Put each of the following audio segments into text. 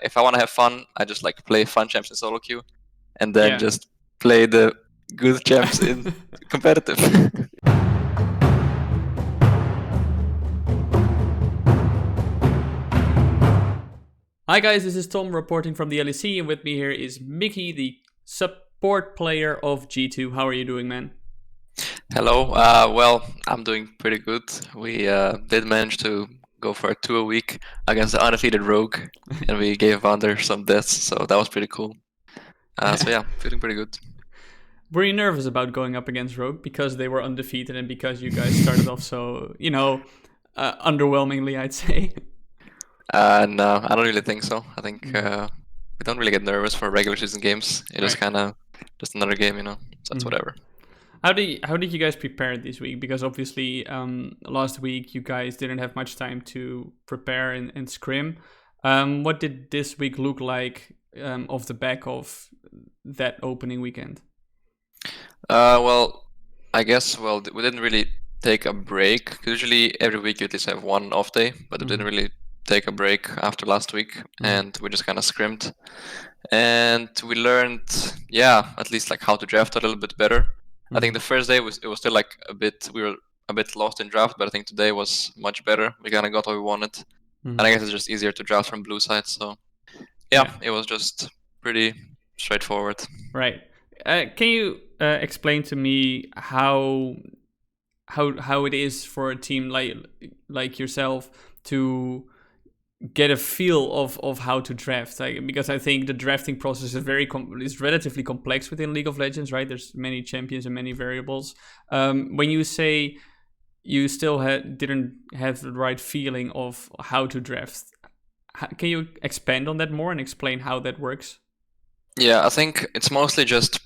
if I want to have fun, I just like play fun champs in solo queue, and then just play the good champs in competitive. Hi guys, this is Tom reporting from the LEC, and with me here is Miky, the support player of G2. How are you doing, man? Hello. Well, I'm doing pretty good. We did manage to go for a 2 a week against the undefeated Rogue, and we gave Vander some deaths, so that was pretty cool. So yeah, feeling pretty good. Were you nervous about going up against Rogue because they were undefeated and because you guys started off so, underwhelmingly, I'd say? No, I don't really think so. I think we don't really get nervous for regular season games. It is kind of just another game, so that's whatever. How did you guys prepare this week? Because obviously last week you guys didn't have much time to prepare and scrim. What did this week look like off the back of that opening weekend? Well, I guess we didn't really take a break. Usually every week you at least have one off day, but we didn't really take a break after last week, and we just kind of scrimmed. And we learned, at least like how to draft a little bit better. I think the first day it was still like we were a bit lost in draft, but I think today was much better. We kind of got what we wanted, and I guess it's just easier to draft from blue side. So it was just pretty straightforward. Right. Can you explain to me how it is for a team like yourself to get a feel of how to draft? Because I think the drafting process is relatively complex within League of Legends, right? There's many champions and many variables. When you say you still didn't have the right feeling of how to draft, can you expand on that more and explain how that works? Yeah, I think it's mostly just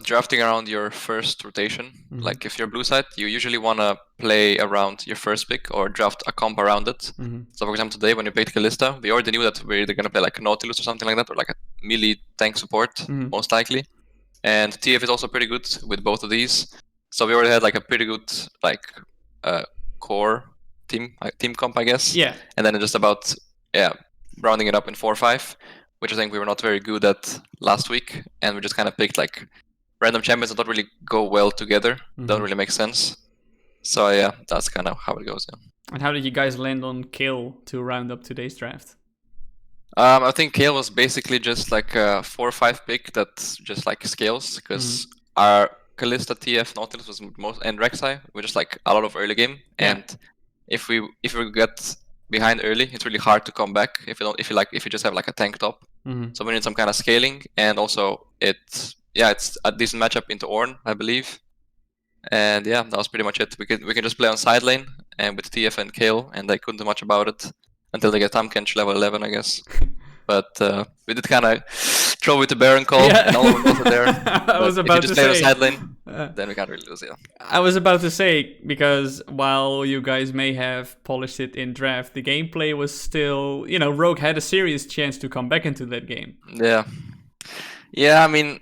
drafting around your first rotation. Like if you're blue side, you usually want to play around your first pick or draft a comp around it. So for example, today when we picked Kalista, we already knew that we're either going to play like Nautilus or something like that, or like a melee tank support, most likely. And TF is also pretty good with both of these. So we already had like a pretty good core team comp, I guess. Yeah. And then just about rounding it up in 4-5. Which I think we were not very good at last week, and we just kind of picked like random champions that don't really go well together, don't really make sense. So yeah, that's kind of how it goes. Yeah. And how did you guys land on Kale to round up today's draft? I think Kale was basically just like a 4-5 pick that just like scales, because our Kalista, TF, Nautilus was and Rek'Sai were just like a lot of early game, and if we get behind early, it's really hard to come back if you just have like a tank top. So we need some kind of scaling, and also it's a decent matchup into Ornn, I believe. And yeah, that was pretty much it. We can just play on side lane and with TF and Kale, and they couldn't do much about it until they get Tamkench level 11, I guess. But we did kind of throw with the Baron call, and all of them was there. I was about to say, if you just play on side lane, then we can't really lose. Yeah. I was about to say, because while you guys may have polished it in draft, the gameplay was still, Rogue had a serious chance to come back into that game. Yeah. I mean,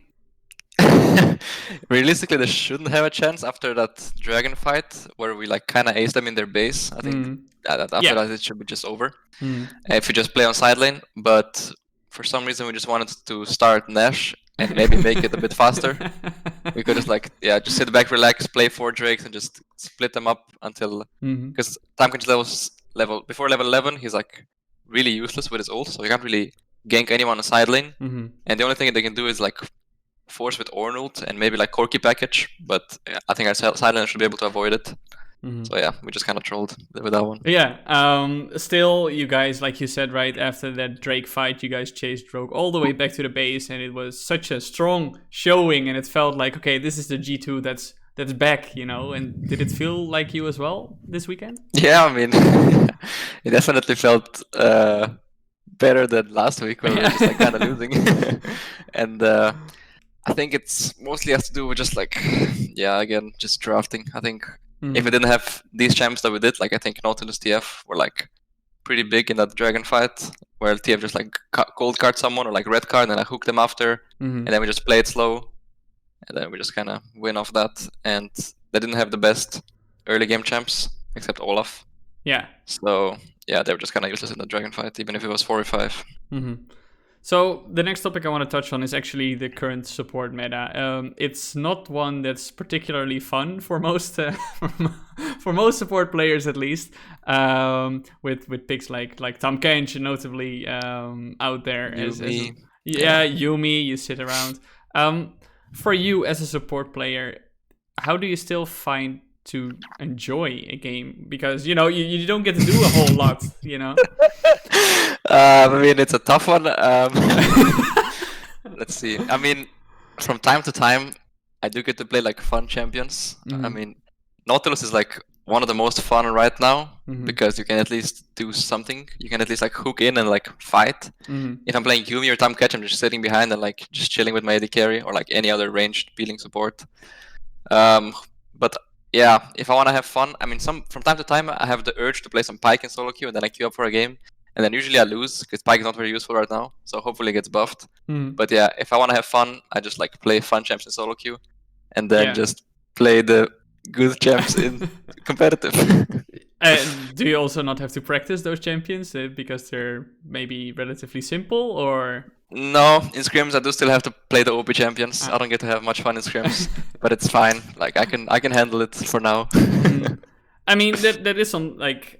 realistically, they shouldn't have a chance after that dragon fight where we like kind of aced them in their base. I think after that it should be just over if you just play on side lane. But for some reason, we just wanted to start Nash and maybe make it a bit faster. We could just sit back, relax, play 4 Drakes, and just split them up until because Tamkench before level 11, he's like really useless with his ult, so he can't really gank anyone on side lane. And the only thing they can do is like force with Ornn ult and maybe like Corki package, but I think our side lane should be able to avoid it. So yeah, we just kind of trolled with that one. Yeah, still, you guys, like you said, right after that Drake fight, you guys chased Rogue all the way back to the base, and it was such a strong showing, and it felt like, okay, this is the G2 that's back, and did it feel like you as well this weekend? Yeah, I mean, it definitely felt better than last week when we were just like kind of losing. And I think it's mostly has to do with just like, again, just drafting. I think if we didn't have these champs that we did, like I think Nautilus TF were like pretty big in that dragon fight, where TF just like cold card someone or like red card and I hook them after, and then we just play it slow, and then we just kind of win off that. And they didn't have the best early game champs except Olaf. Yeah. So yeah, they were just kind of useless in the dragon fight, even if it was 4v5. So the next topic I want to touch on is actually the current support meta. It's not one that's particularly fun for most for most support players, at least. With picks like Tom Kench, notably out there Yumi. Yumi. You sit around. For you as a support player, how do you still find to enjoy a game? Because you don't get to do a whole lot. I mean, it's a tough one. Let's see. I mean, from time to time, I do get to play like fun champions. I mean, Nautilus is like one of the most fun right now because you can at least do something. You can at least like hook in and like fight. If I'm playing Yumi or Tom Catch, I'm just sitting behind and like just chilling with my AD carry or like any other ranged peeling support. But yeah, if I want to have fun, I mean, from time to time, I have the urge to play some Pyke in solo queue, and then I queue up for a game, and then usually I lose because Pyke is not very useful right now. So hopefully it gets buffed. But yeah, if I want to have fun, I just like play fun champs in solo queue, and then just play the good champs in competitive. Do you also not have to practice those champions because they're maybe relatively simple, or? No, in scrims I do still have to play the OP champions. I don't get to have much fun in scrims, but it's fine. Like I can handle it for now. I mean, that is some like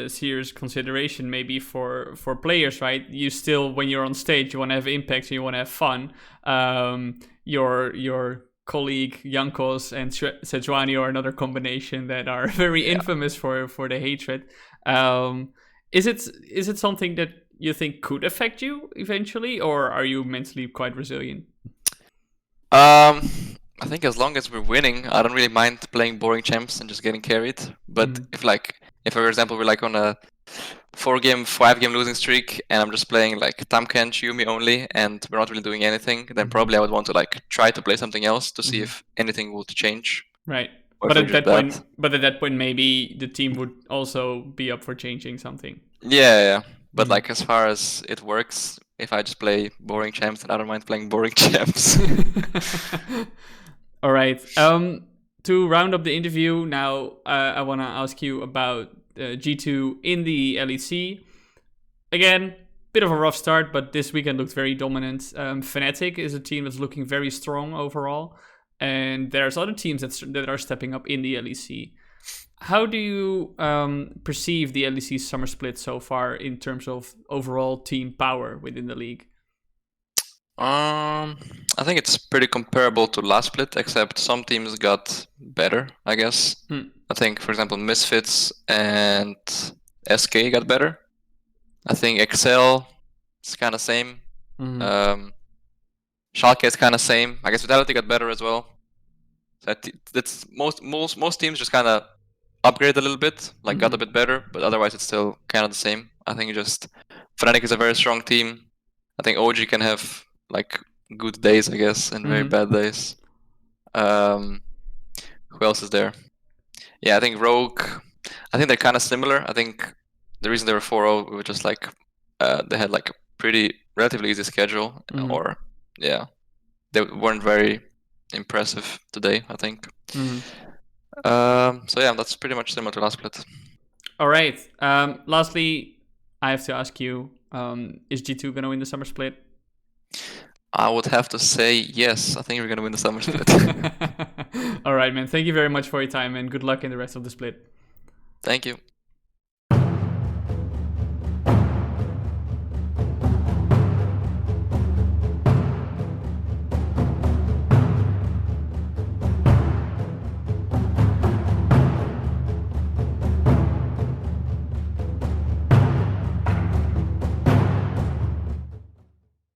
serious consideration maybe for players, right? You still, when you're on stage, you want to have impact, you want to have fun. Your colleague Jankos and Sejuani are another combination that are very infamous for the hatred. Is it something that you think could affect you eventually, or are you mentally quite resilient? I think as long as we're winning, I don't really mind playing boring champs and just getting carried. But if for example we're like on a 4-game, 5-game losing streak and I'm just playing like Tamken, Yumi only, and we're not really doing anything, then probably I would want to like try to play something else to see if anything would change. Right. But at that point, maybe the team would also be up for changing something. Yeah. But like as far as it works, if I just play boring champs, then I don't mind playing boring champs. All right. To round up the interview, now I want to ask you about G2 in the LEC. Again, bit of a rough start, but this weekend looked very dominant. Fnatic is a team that's looking very strong overall, and there's other teams that are stepping up in the LEC. How do you perceive the LEC Summer Split so far in terms of overall team power within the league? I think it's pretty comparable to last split, except some teams got better, I guess. I think, for example, Misfits and SK got better. I think Excel is kind of same. Schalke is kind of same. I guess Vitality got better as well. So that's most teams just kind of upgrade a little bit, like got a bit better, but otherwise it's still kind of the same. I think just Fnatic is a very strong team. I think OG can have like good days, I guess, and very bad days. Who else is there? Yeah, I think Rogue. I think they're kind of similar. I think the reason they were 4-0 was just like they had like a pretty relatively easy schedule, or they weren't very impressive today, I think. So yeah, that's pretty much similar to last split. All right. Lastly, I have to ask you: is G2 gonna win the Summer Split? I would have to say yes. I think we're gonna win the Summer Split. All right, man. Thank you very much for your time, and good luck in the rest of the split. Thank you.